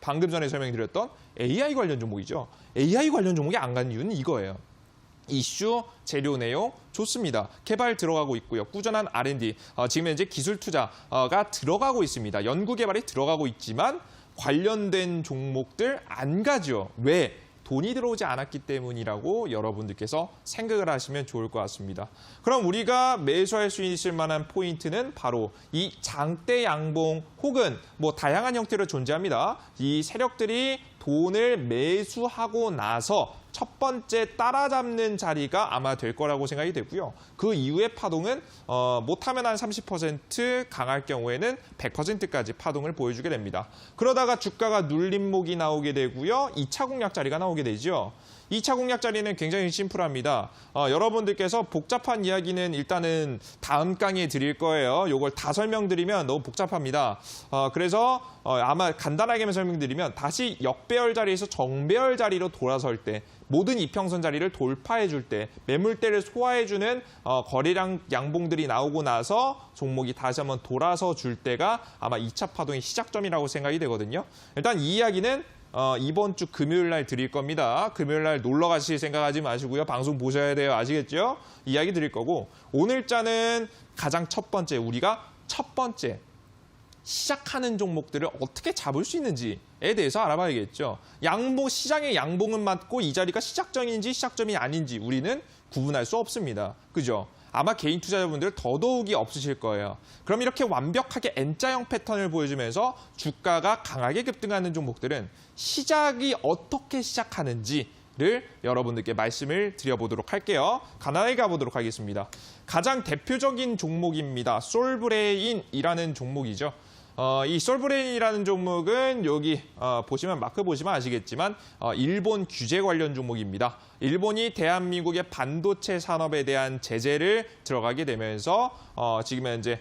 B: 방금 전에 설명드렸던 AI 관련 종목이죠. AI 관련 종목이 안 가는 이유는 이거예요. 이슈, 재료 내용 좋습니다. 개발 들어가고 있고요. 꾸준한 R&D, 지금 현재 기술 투자가 들어가고 있습니다. 연구 개발이 들어가고 있지만 관련된 종목들 안 가죠. 왜? 돈이 들어오지 않았기 때문이라고 여러분들께서 생각을 하시면 좋을 것 같습니다. 그럼 우리가 매수할 수 있을 만한 포인트는 바로 이 장대 양봉 혹은 뭐 다양한 형태로 존재합니다. 이 세력들이 돈을 매수하고 나서 첫 번째 따라잡는 자리가 아마 될 거라고 생각이 되고요. 그 이후의 파동은 못하면 한 30%, 강할 경우에는 100%까지 파동을 보여주게 됩니다. 그러다가 주가가 눌림목이 나오게 되고요. 2차 공략 자리가 나오게 되죠. 2차 공략 자리는 굉장히 심플합니다. 여러분들께서 복잡한 이야기는 일단은 다음 강의에 드릴 거예요. 이걸 다 설명드리면 너무 복잡합니다. 그래서 아마 간단하게만 설명드리면 다시 역배열 자리에서 정배열 자리로 돌아설 때 모든 이평선 자리를 돌파해 줄 때 매물대를 소화해 주는 거래량 양봉들이 나오고 나서 종목이 다시 한번 돌아서 줄 때가 아마 2차 파동의 시작점이라고 생각이 되거든요. 일단 이 이야기는 이번 주 금요일 날 드릴 겁니다. 금요일 날 놀러 가실 생각하지 마시고요. 방송 보셔야 돼요. 아시겠죠? 이야기 드릴 거고 오늘자는 가장 첫 번째 우리가 첫 번째 시작하는 종목들을 어떻게 잡을 수 있는지에 대해서 알아봐야겠죠. 시장의 양봉은 맞고 이 자리가 시작점인지 시작점이 아닌지 우리는 구분할 수 없습니다. 그죠? 아마 개인 투자자분들 더더욱이 없으실 거예요. 그럼 이렇게 완벽하게 N자형 패턴을 보여주면서 주가가 강하게 급등하는 종목들은 시작이 어떻게 시작하는지를 여러분들께 말씀을 드려보도록 할게요. 간단하게 가보도록 하겠습니다. 가장 대표적인 종목입니다. 솔브레인이라는 종목이죠. 이 솔브레인이라는 종목은 여기 보시면 마크 보시면 아시겠지만 일본 규제 관련 종목입니다. 일본이 대한민국의 반도체 산업에 대한 제재를 들어가게 되면서 지금 현재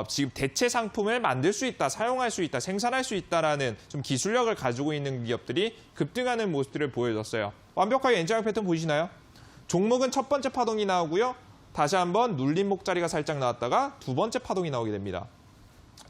B: 지금 대체 상품을 만들 수 있다, 사용할 수 있다, 생산할 수 있다라는 좀 기술력을 가지고 있는 기업들이 급등하는 모습들을 보여줬어요. 완벽하게 N자형 패턴 보이시나요? 종목은 첫 번째 파동이 나오고요. 다시 한번 눌림목 자리가 살짝 나왔다가 두 번째 파동이 나오게 됩니다.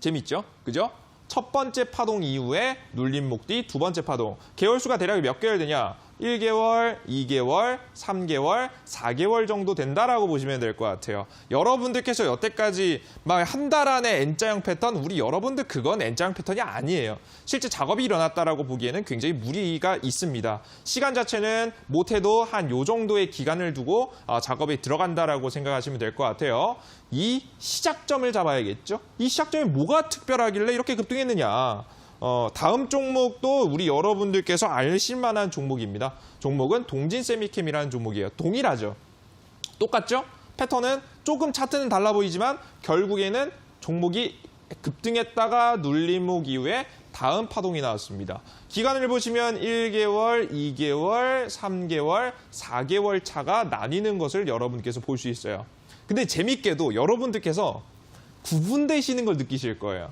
B: 재밌죠? 그죠? 첫 번째 파동 이후에 눌림목 뒤 두 번째 파동. 개월수가 대략 몇 개월 되냐? 1개월, 2개월, 3개월, 4개월 정도 된다라고 보시면 될 것 같아요. 여러분들께서 여태까지 막 한 달 안에 N자형 패턴, 우리 여러분들 그건 N자형 패턴이 아니에요. 실제 작업이 일어났다라고 보기에는 굉장히 무리가 있습니다. 시간 자체는 못해도 한 요 정도의 기간을 두고 작업에 들어간다라고 생각하시면 될 것 같아요. 이 시작점을 잡아야겠죠. 이 시작점이 뭐가 특별하길래 이렇게 급등했느냐. 다음 종목도 우리 여러분들께서 아실 만한 종목입니다. 종목은 동진세미캠이라는 종목이에요. 동일하죠. 똑같죠? 패턴은 조금 차트는 달라 보이지만 결국에는 종목이 급등했다가 눌림목 이후에 다음 파동이 나왔습니다. 기간을 보시면 1개월, 2개월, 3개월, 4개월 차가 나뉘는 것을 여러분께서 볼 수 있어요. 근데 재밌게도 여러분들께서 구분되시는 걸 느끼실 거예요.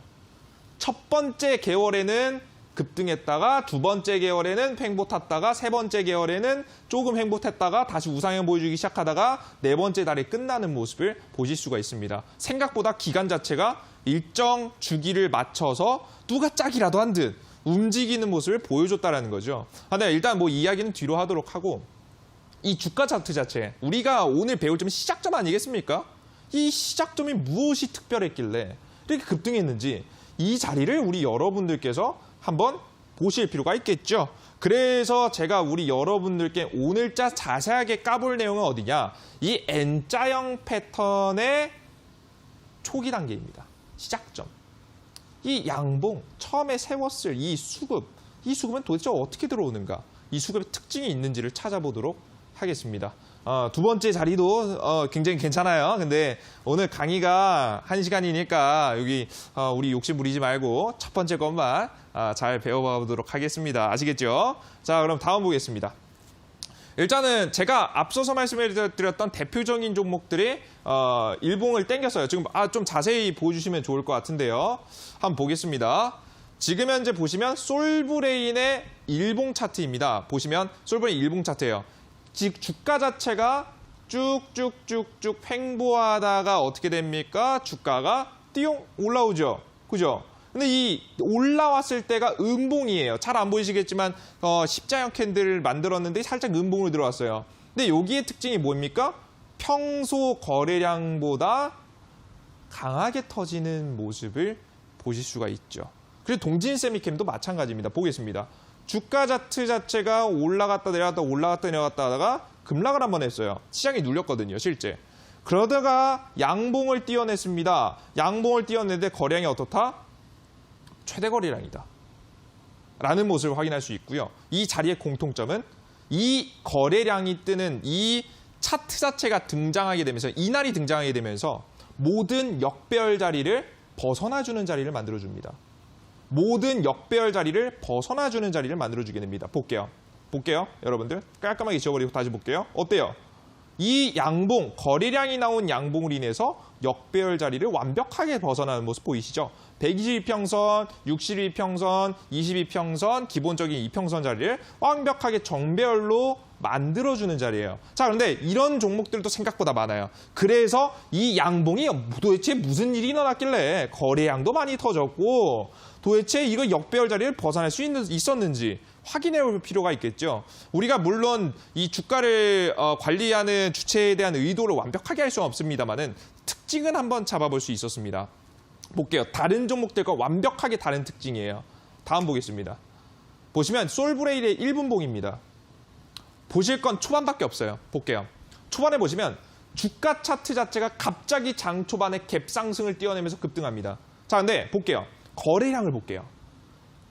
B: 첫 번째 개월에는 급등했다가 두 번째 계열에는 횡보 탔다가 세 번째 계열에는 조금 횡보했다가 다시 우상향 보여주기 시작하다가 네 번째 달에 끝나는 모습을 보실 수가 있습니다. 생각보다 기간 자체가 일정 주기를 맞춰서 누가 짝이라도 한 듯 움직이는 모습을 보여줬다라는 거죠. 네, 일단 뭐 이야기는 뒤로 하도록 하고 이 주가 차트 자체 우리가 오늘 배울 점은 시작점 아니겠습니까? 이 시작점이 무엇이 특별했길래 이렇게 급등했는지 이 자리를 우리 여러분들께서 한번 보실 필요가 있겠죠. 그래서 제가 우리 여러분들께 오늘자 자세하게 까볼 내용은 어디냐? 이 N자형 패턴의 초기 단계입니다. 시작점. 이 양봉, 처음에 세웠을 이 수급은 도대체 어떻게 들어오는가? 이 수급의 특징이 있는지를 찾아보도록 하겠습니다. 두 번째 자리도 굉장히 괜찮아요. 근데 오늘 강의가 1시간이니까 여기 우리 욕심 부리지 말고 첫 번째 것만 잘 배워보도록 하겠습니다. 아시겠죠? 자, 그럼 다음 보겠습니다. 일단은 제가 앞서서 말씀드렸던 대표적인 종목들이 일봉을 땡겼어요. 지금 좀 자세히 보여주시면 좋을 것 같은데요. 한번 보겠습니다. 지금 현재 보시면 솔브레인의 일봉 차트입니다. 보시면 솔브레인 일봉 차트예요. 즉 주가 자체가 쭉쭉쭉쭉 횡보하다가 어떻게 됩니까? 주가가 띠용 올라오죠. 그죠? 근데 이 올라왔을 때가 음봉이에요. 잘 안 보이시겠지만 십자형 캔들을 만들었는데 살짝 음봉으로 들어왔어요. 근데 여기의 특징이 뭡니까? 평소 거래량보다 강하게 터지는 모습을 보실 수가 있죠. 그리고 동진 세미캠도 마찬가지입니다. 보겠습니다. 주가 차트 자체가 올라갔다 내려갔다 올라갔다 내려갔다 하다가 급락을 한번 했어요. 시장이 눌렸거든요, 실제. 그러다가 양봉을 띄어냈습니다. 양봉을 띄어냈는데 거래량이 어떻다? 최대 거래량이다. 라는 모습을 확인할 수 있고요. 이 자리의 공통점은 이 거래량이 뜨는 이 차트 자체가 등장하게 되면서 이날이 등장하게 되면서 모든 역배열 자리를 벗어나주는 자리를 만들어줍니다. 모든 역배열 자리를 벗어나주는 자리를 만들어주게 됩니다. 볼게요. 여러분들. 깔끔하게 지워버리고 다시 볼게요. 어때요? 이 양봉, 거래량이 나온 양봉으로 인해서 역배열 자리를 완벽하게 벗어나는 모습 보이시죠? 122평선, 62평선, 22평선, 기본적인 2평선 자리를 완벽하게 정배열로 만들어주는 자리예요. 자, 그런데 이런 종목들도 생각보다 많아요. 그래서 이 양봉이 도대체 무슨 일이 일어났길래 거래량도 많이 터졌고 도대체 이거 역배열 자리를 벗어날 수 있었는지 확인해 볼 필요가 있겠죠. 우리가 물론 이 주가를 관리하는 주체에 대한 의도를 완벽하게 할 수는 없습니다만은 특징은 한번 잡아볼 수 있었습니다. 볼게요. 다른 종목들과 완벽하게 다른 특징이에요. 다음 보겠습니다. 보시면 솔브레일의 1분봉입니다. 보실 건 초반밖에 없어요. 볼게요. 초반에 보시면 주가 차트 자체가 갑자기 장 초반에 갭 상승을 띄어내면서 급등합니다. 자, 근데 볼게요. 거래량을 볼게요.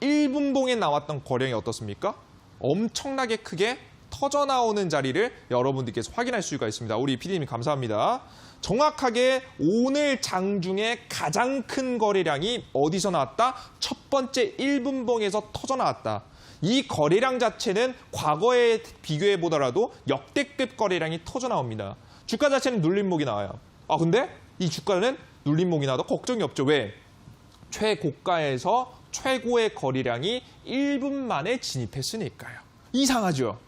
B: 1분봉에 나왔던 거래량이 어떻습니까? 엄청나게 크게 터져나오는 자리를 여러분들께서 확인할 수가 있습니다. 우리 PD님 감사합니다. 정확하게 오늘 장중에 가장 큰 거래량이 어디서 나왔다? 첫 번째 1분봉에서 터져나왔다. 이 거래량 자체는 과거에 비교해 보더라도 역대급 거래량이 터져나옵니다. 주가 자체는 눌림목이 나와요. 근데 이 주가는 눌림목이 나와도 걱정이 없죠. 왜? 최고가에서 최고의 거래량이 1분 만에 진입했으니까요. 이상하죠?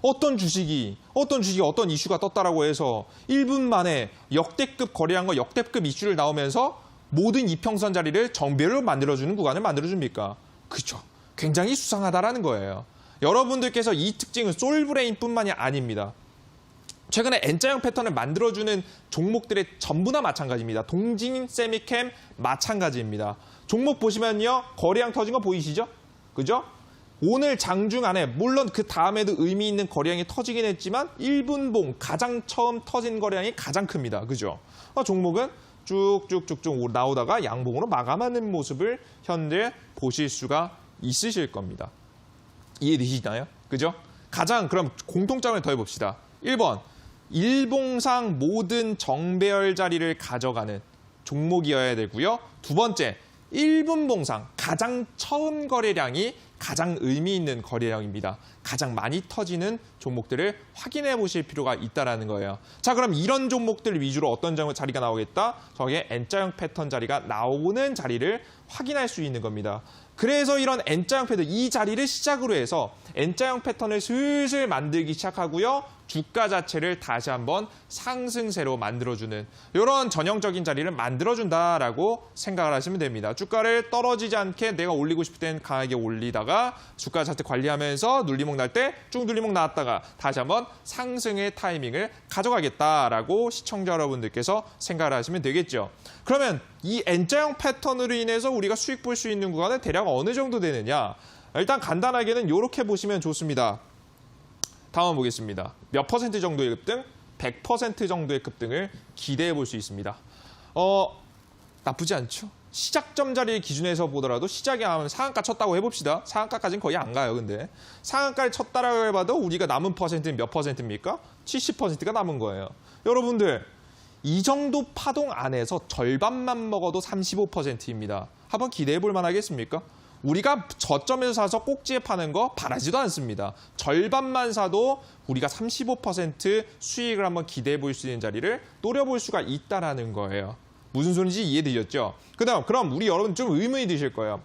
B: 어떤 주식이 어떤 이슈가 떴다라고 해서 1분 만에 역대급 거래량과 역대급 이슈를 나오면서 모든 이평선 자리를 정배열로 만들어주는 구간을 만들어줍니까? 그렇죠. 굉장히 수상하다라는 거예요. 여러분들께서 이 특징은 솔브레인뿐만이 아닙니다. 최근에 N자형 패턴을 만들어주는 종목들의 전부 다 마찬가지입니다. 동진 세미캠 마찬가지입니다. 종목 보시면요. 거래량 터진 거 보이시죠? 그죠? 오늘 장중 안에 물론 그 다음에도 의미 있는 거래량이 터지긴 했지만 1분봉 가장 처음 터진 거래량이 가장 큽니다. 그죠? 종목은 쭉쭉쭉쭉 나오다가 양봉으로 마감하는 모습을 현재 보실 수가 있으실 겁니다. 이해되시나요? 그죠? 가장 그럼 공통점을 더해봅시다. 1번, 일봉상 모든 정배열 자리를 가져가는 종목이어야 되고요. 두 번째, 1분봉상 가장 처음 거래량이 가장 의미 있는 거래량입니다. 가장 많이 터지는 종목들을 확인해 보실 필요가 있다는 거예요. 자, 그럼 이런 종목들 위주로 어떤 자리가 나오겠다? 저게 N자형 패턴 자리가 나오는 자리를 확인할 수 있는 겁니다. 그래서 이런 N자형 패턴, 이 자리를 시작으로 해서 N자형 패턴을 슬슬 만들기 시작하고요. 주가 자체를 다시 한번 상승세로 만들어주는 이런 전형적인 자리를 만들어준다라고 생각을 하시면 됩니다. 주가를 떨어지지 않게 내가 올리고 싶을 땐 강하게 올리다가 주가 자체 관리하면서 눌림목 날 때 쭉 눌림목 나왔다가 다시 한번 상승의 타이밍을 가져가겠다라고 시청자 여러분들께서 생각을 하시면 되겠죠. 그러면 이 N자형 패턴으로 인해서 우리가 수익 볼 수 있는 구간은 대략 어느 정도 되느냐? 일단 간단하게는 이렇게 보시면 좋습니다. 다음 보겠습니다. 몇 퍼센트 정도의 급등? 100% 정도의 급등을 기대해 볼 수 있습니다. 나쁘지 않죠? 시작점 자리를 기준에서 보더라도 시작에 하면 상한가 쳤다고 해봅시다. 상한가까지는 거의 안 가요, 근데. 상한가를 쳤다라고 해봐도 우리가 남은 퍼센트는 몇 퍼센트입니까? 70%가 남은 거예요. 여러분들, 이 정도 파동 안에서 절반만 먹어도 35%입니다. 한번 기대해 볼 만하겠습니까? 우리가 저점에서 사서 꼭지에 파는 거 바라지도 않습니다. 절반만 사도 우리가 35% 수익을 한번 기대해 볼 수 있는 자리를 노려볼 수가 있다라는 거예요. 무슨 소리인지 이해되셨죠? 그럼 우리 여러분 좀 의문이 드실 거예요.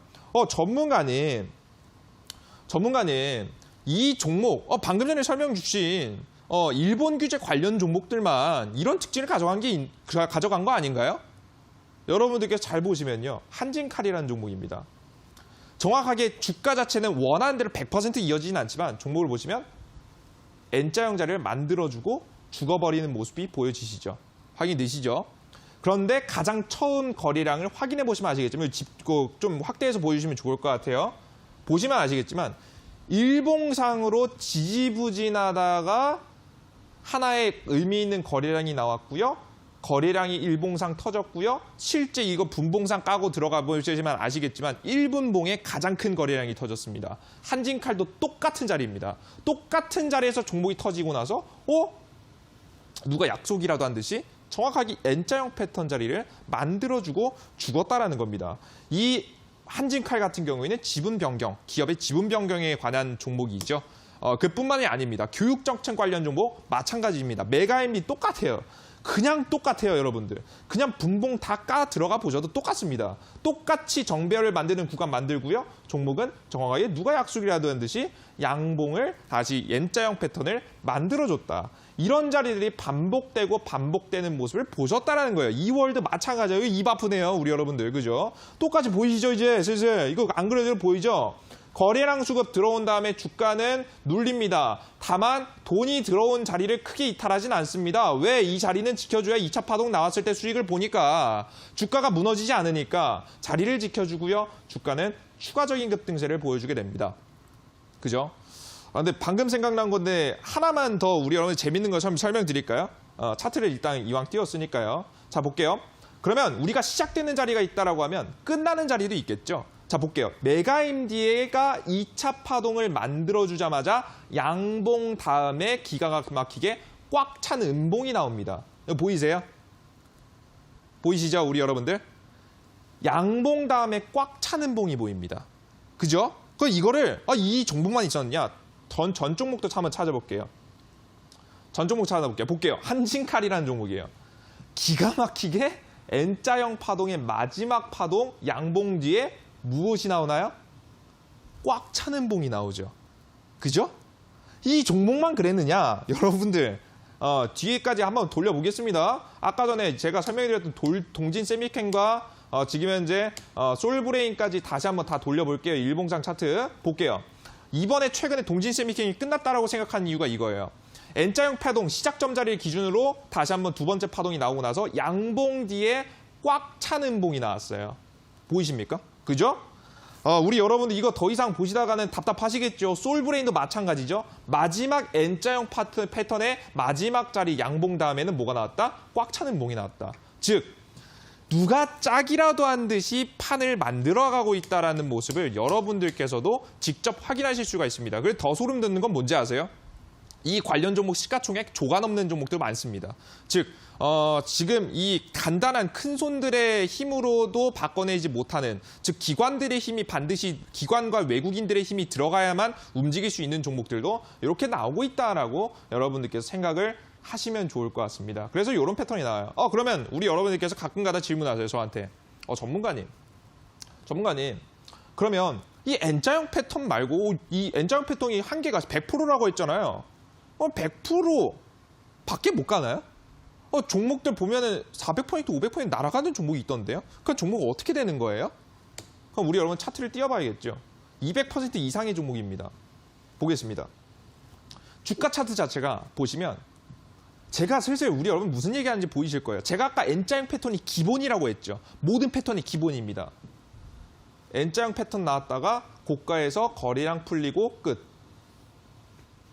B: 전문가님, 이 종목, 방금 전에 설명 주신 일본 규제 관련 종목들만 이런 특징을 가져간 거 아닌가요? 여러분들께서 잘 보시면요. 한진칼이라는 종목입니다. 정확하게 주가 자체는 원하는 대로 100% 이어지진 않지만 종목을 보시면 N자형 자리를 만들어주고 죽어버리는 모습이 보여지시죠. 확인되시죠? 그런데 가장 처음 거래량을 확인해 보시면 아시겠지만 좀 확대해서 보여주시면 좋을 것 같아요. 보시면 아시겠지만 일봉상으로 지지부진하다가 하나의 의미 있는 거래량이 나왔고요. 거래량이 일봉상 터졌고요. 실제 이거 분봉상 까고 들어가 보시면 아시겠지만 1분봉에 가장 큰 거래량이 터졌습니다. 한진칼도 똑같은 자리입니다. 똑같은 자리에서 종목이 터지고 나서 누가 약속이라도 한 듯이 정확하게 N자형 패턴 자리를 만들어주고 죽었다라는 겁니다. 이 한진칼 같은 경우에는 지분 변경, 기업의 지분 변경에 관한 종목이죠. 그뿐만이 아닙니다. 교육정책 관련 종목 마찬가지입니다. 메가MD 똑같아요. 그냥 똑같아요, 여러분들. 그냥 분봉 다 까 들어가 보셔도 똑같습니다. 똑같이 정배열을 만드는 구간 만들고요. 종목은 정확하게 누가 약속이라도 한 듯이 양봉을 다시 N자형 패턴을 만들어줬다. 이런 자리들이 반복되는 모습을 보셨다라는 거예요. 2월도 마찬가지예요. 입 아프네요, 우리 여러분들. 그죠? 똑같이 보이시죠, 이제 슬슬. 이거 안 그래도 보이죠? 거래량 수급 들어온 다음에 주가는 눌립니다. 다만 돈이 들어온 자리를 크게 이탈하진 않습니다. 왜? 이 자리는 지켜줘야 2차 파동 나왔을 때 수익을 보니까 주가가 무너지지 않으니까 자리를 지켜주고요. 주가는 추가적인 급등세를 보여주게 됩니다. 그죠? 근데 방금 생각난 건데 하나만 더 우리 여러분 재밌는 거 설명드릴까요? 차트를 일단 이왕 띄웠으니까요. 자, 볼게요. 그러면 우리가 시작되는 자리가 있다라고 하면 끝나는 자리도 있겠죠. 자, 볼게요. 메가MD가 2차 파동을 만들어주자마자 양봉 다음에 기가 막히게 꽉 찬 음봉이 나옵니다. 이거 보이세요? 보이시죠, 우리 여러분들? 양봉 다음에 꽉 찬 음봉이 보입니다. 그죠? 이거를 이 종목만 있었냐? 전 종목도 한번 찾아볼게요. 전 종목 찾아볼게요. 볼게요. 한진칼이라는 종목이에요. 기가 막히게 N자형 파동의 마지막 파동 양봉 뒤에 무엇이 나오나요? 꽉 차는 봉이 나오죠. 그죠? 이 종목만 그랬느냐? 여러분들 뒤에까지 한번 돌려보겠습니다. 아까 전에 제가 설명드렸던 동진 세미캔과 지금 현재 솔브레인까지 다시 한번 다 돌려볼게요. 일봉상 차트 볼게요. 이번에 최근에 동진 세미캔이 끝났다라고 생각하는 이유가 이거예요. N자형 파동 시작점 자리를 기준으로 다시 한번 두 번째 파동이 나오고 나서 양봉 뒤에 꽉 차는 봉이 나왔어요. 보이십니까? 그죠? 우리 여러분들 이거 더 이상 보시다가는 답답하시겠죠. 솔브레인도 마찬가지죠. 마지막 N자형 패턴의 마지막 자리 양봉 다음에는 뭐가 나왔다? 꽉 차는 봉이 나왔다. 즉 누가 짝이라도 한 듯이 판을 만들어가고 있다는 모습을 여러분들께서도 직접 확인하실 수가 있습니다. 그래서 더 소름 돋는 건 뭔지 아세요? 이 관련 종목 시가총액 조가 넘는 종목들 많습니다. 즉 지금 이 간단한 큰 손들의 힘으로도 바꿔내지 못하는, 즉 기관들의 힘이 반드시 기관과 외국인들의 힘이 들어가야만 움직일 수 있는 종목들도 이렇게 나오고 있다라고 여러분들께서 생각을 하시면 좋을 것 같습니다. 그래서 이런 패턴이 나와요. 그러면 우리 여러분들께서 가끔가다 질문하세요, 저한테. 전문가님, 그러면 이 N자형 패턴 말고 이 N자형 패턴이 한계가 100%라고 했잖아요. 100% 밖에 못 가나요? 종목들 보면은 400포인트, 500포인트 날아가는 종목이 있던데요. 그 종목은 어떻게 되는 거예요? 그럼 우리 여러분 차트를 띄워봐야겠죠. 200% 이상의 종목입니다. 보겠습니다. 주가 차트 자체가 보시면 제가 슬슬 우리 여러분 무슨 얘기하는지 보이실 거예요. 제가 아까 N자형 패턴이 기본이라고 했죠. 모든 패턴이 기본입니다. N자형 패턴 나왔다가 고가에서 거래량 풀리고 끝.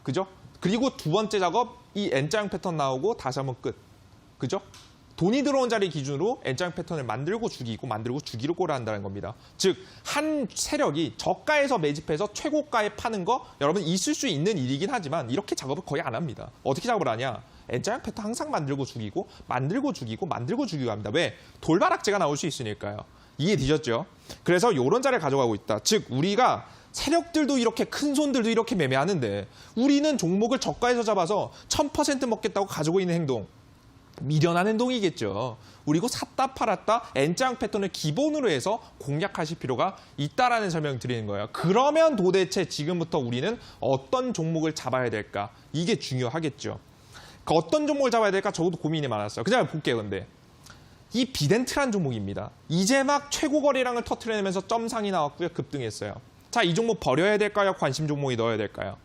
B: 그죠? 그리고 두 번째 작업 이 N자형 패턴 나오고 다시 한번 끝. 그죠? 돈이 들어온 자리 기준으로 N자형 패턴을 만들고 죽이고 만들고 죽이고 한다는 겁니다. 즉, 한 세력이 저가에서 매집해서 최고가에 파는 거 여러분 있을 수 있는 일이긴 하지만 이렇게 작업을 거의 안 합니다. 어떻게 작업을 하냐? N자형 패턴 항상 만들고 죽이고 만들고 죽이고 만들고 죽이고 합니다. 왜? 돌바락제가 나올 수 있으니까요. 이해되셨죠? 그래서 이런 자리를 가져가고 있다. 즉, 우리가 세력들도 이렇게 큰 손들도 이렇게 매매하는데 우리는 종목을 저가에서 잡아서 1000% 먹겠다고 가지고 있는 행동. 미련한 행동이겠죠. 그리고 샀다 팔았다 N자형 패턴을 기본으로 해서 공략하실 필요가 있다라는 설명을 드리는 거예요. 그러면 도대체 지금부터 우리는 어떤 종목을 잡아야 될까? 이게 중요하겠죠. 어떤 종목을 잡아야 될까? 저도 고민이 많았어요. 그냥 볼게요. 근데 이 비덴트란 종목입니다. 이제 막 최고 거래량을 터트려내면서 점상이 나왔고요. 급등했어요. 자, 이 종목 버려야 될까요? 관심 종목이 넣어야 될까요?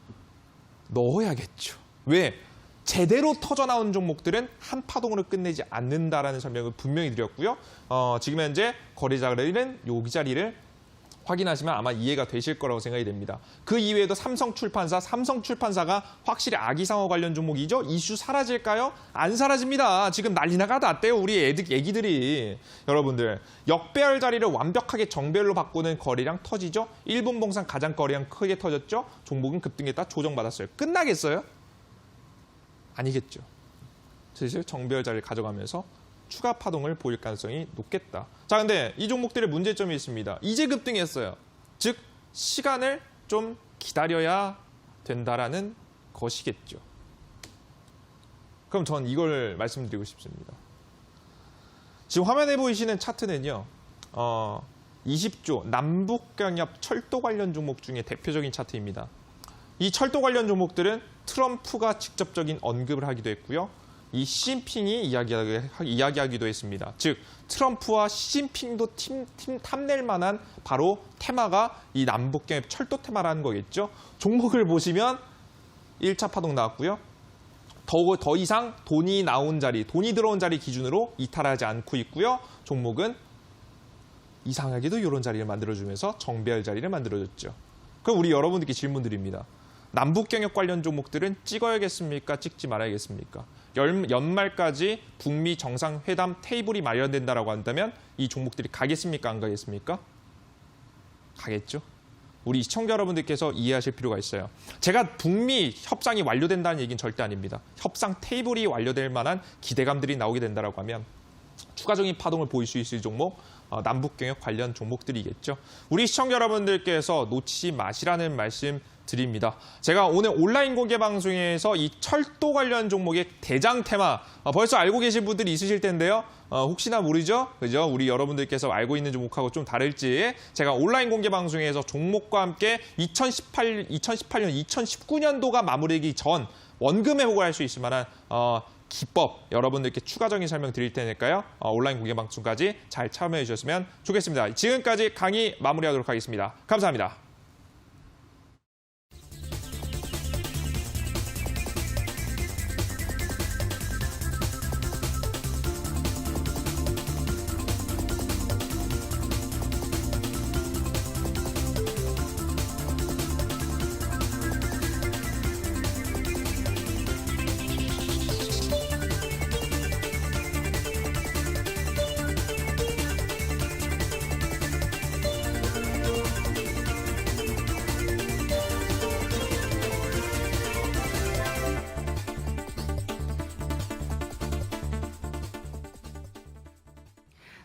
B: 넣어야겠죠. 왜? 제대로 터져나온 종목들은 한 파동으로 끝내지 않는다라는 설명을 분명히 드렸고요. 지금 현재 거래 자리는 여기 자리를 확인하시면 아마 이해가 되실 거라고 생각이 됩니다. 그 이외에도 삼성출판사가 확실히 아기상어 관련 종목이죠. 이슈 사라질까요? 안 사라집니다. 지금 난리나가 났대요. 우리 애기들이. 여러분들, 역배열 자리를 완벽하게 정배열로 바꾸는 거래량 터지죠. 일본봉상 가장 거래량 크게 터졌죠. 종목은 급등했다 조정받았어요. 끝나겠어요? 아니겠죠. 슬슬 정배열 자리를 가져가면서 추가 파동을 보일 가능성이 높겠다. 자, 근데 이 종목들의 문제점이 있습니다. 이제 급등했어요. 즉, 시간을 좀 기다려야 된다라는 것이겠죠. 그럼 전 이걸 말씀드리고 싶습니다. 지금 화면에 보이시는 차트는요. 20조 남북경협 철도 관련 종목 중에 대표적인 차트입니다. 이 철도 관련 종목들은 트럼프가 직접적인 언급을 하기도 했고요. 이 시진핑이 이야기하기도 했습니다. 즉, 트럼프와 시진핑도 팀 탐낼 만한 바로 테마가 이 남북경협 철도 테마라는 거겠죠. 종목을 보시면 1차 파동 나왔고요. 더 이상 돈이 들어온 자리 기준으로 이탈하지 않고 있고요. 종목은 이상하게도 이런 자리를 만들어주면서 정배열 자리를 만들어줬죠. 그럼 우리 여러분들께 질문 드립니다. 남북경협 관련 종목들은 찍어야겠습니까? 찍지 말아야겠습니까? 연말까지 북미 정상회담 테이블이 마련된다라고 한다면 이 종목들이 가겠습니까? 안 가겠습니까? 가겠죠. 우리 시청자 여러분들께서 이해하실 필요가 있어요. 제가 북미 협상이 완료된다는 얘기는 절대 아닙니다. 협상 테이블이 완료될 만한 기대감들이 나오게 된다라고 하면 추가적인 파동을 보일 수 있을 종목, 남북경협 관련 종목들이겠죠. 우리 시청자 여러분들께서 놓치지 마시라는 말씀 드립니다. 제가 오늘 온라인 공개 방송에서 이 철도 관련 종목의 대장 테마 벌써 알고 계신 분들이 있으실 텐데요. 혹시나 모르죠? 그죠? 우리 여러분들께서 알고 있는 종목하고 좀 다를지 제가 온라인 공개 방송에서 종목과 함께 2018년, 2019년도가 마무리되기 전 원금 회복을 할 수 있을 만한 기법 여러분들께 추가적인 설명 드릴 테니까요. 온라인 공개 방송까지 잘 참여해 주셨으면 좋겠습니다. 지금까지 강의 마무리하도록 하겠습니다. 감사합니다.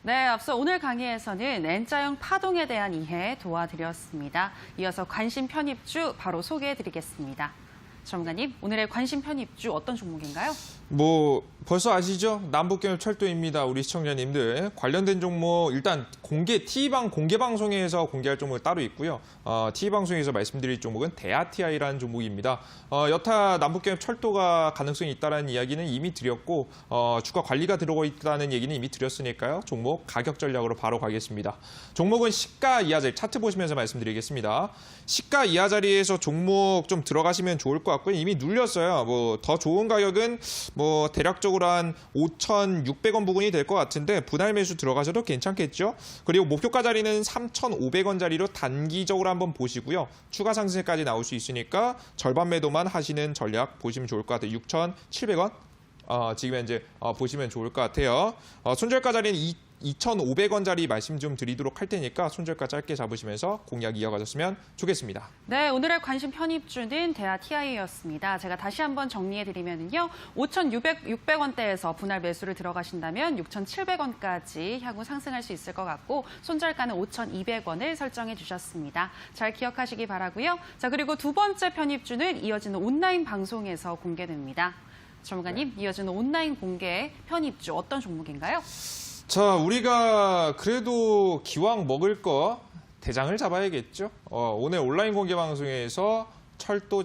A: 네, 앞서 오늘 강의에서는 N자형 파동에 대한 이해 도와드렸습니다. 이어서 관심 편입주 바로 소개해드리겠습니다. 전문가님, 오늘의 관심 편입주 어떤 종목인가요?
B: 뭐 벌써 아시죠? 남북경협철도입니다. 우리 시청자님들 관련된 종목 일단 TV방 공개 방송에서 공개할 종목은 따로 있고요. TV 방송에서 말씀드릴 종목은 대아TI라는 종목입니다. 여타 남북경협철도가 가능성이 있다는 이야기는 이미 드렸고 주가 관리가 들어가 있다는 얘기는 이미 드렸으니까요. 종목 가격 전략으로 바로 가겠습니다. 종목은 시가 이하 자리 차트 보시면서 말씀드리겠습니다. 시가 이하 자리에서 종목 좀 들어가시면 좋을 것 같고요. 이미 눌렸어요. 뭐 더 좋은 가격은 뭐 대략적으로 한 5,600원 부근이 될 것 같은데 분할 매수 들어가셔도 괜찮겠죠. 그리고 목표가 자리는 3,500원 자리로 단기적으로 한번 보시고요. 추가 상승까지 나올 수 있으니까 절반 매도만 하시는 전략 보시면 좋을 것 같아요. 6,700원 지금 현재 보시면 좋을 것 같아요. 손절가 자리는 2,500원짜리 말씀 좀 드리도록 할 테니까 손절가 짧게 잡으시면서 공략 이어가셨으면 좋겠습니다.
A: 네, 오늘의 관심 편입주는 대아TI였습니다. 제가 다시 한번 정리해드리면요. 5,600원대에서 분할 매수를 들어가신다면 6,700원까지 향후 상승할 수 있을 것 같고 손절가는 5,200원을 설정해 주셨습니다. 잘 기억하시기 바라고요. 자, 그리고 두 번째 편입주는 이어지는 온라인 방송에서 공개됩니다. 전문가님, 이어지는 온라인 공개 편입주 어떤 종목인가요?
B: 자, 우리가 그래도 기왕 먹을 거 대장을 잡아야겠죠. 오늘 온라인 공개 방송에서 철도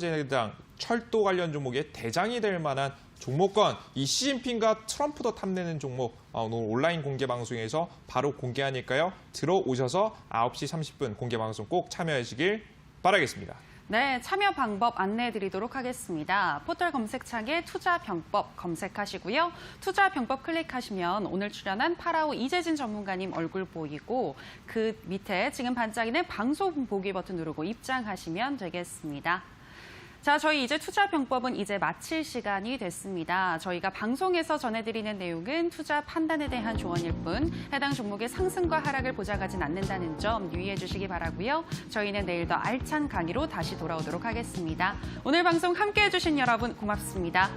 B: 관련 종목의 대장이 될 만한 종목권, 이 시진핑과 트럼프도 탐내는 종목 오늘 온라인 공개 방송에서 바로 공개하니까요. 들어오셔서 9시 30분 공개 방송 꼭 참여하시길 바라겠습니다.
A: 네, 참여 방법 안내해드리도록 하겠습니다. 포털 검색창에 투자병법 검색하시고요. 투자병법 클릭하시면 오늘 출연한 파라오 이재진 전문가님 얼굴 보이고 그 밑에 지금 반짝이는 방송 보기 버튼 누르고 입장하시면 되겠습니다. 자, 저희 이제 투자병법은 이제 마칠 시간이 됐습니다. 저희가 방송에서 전해드리는 내용은 투자 판단에 대한 조언일 뿐 해당 종목의 상승과 하락을 보장하진 않는다는 점 유의해 주시기 바라고요. 저희는 내일 더 알찬 강의로 다시 돌아오도록 하겠습니다. 오늘 방송 함께해 주신 여러분 고맙습니다.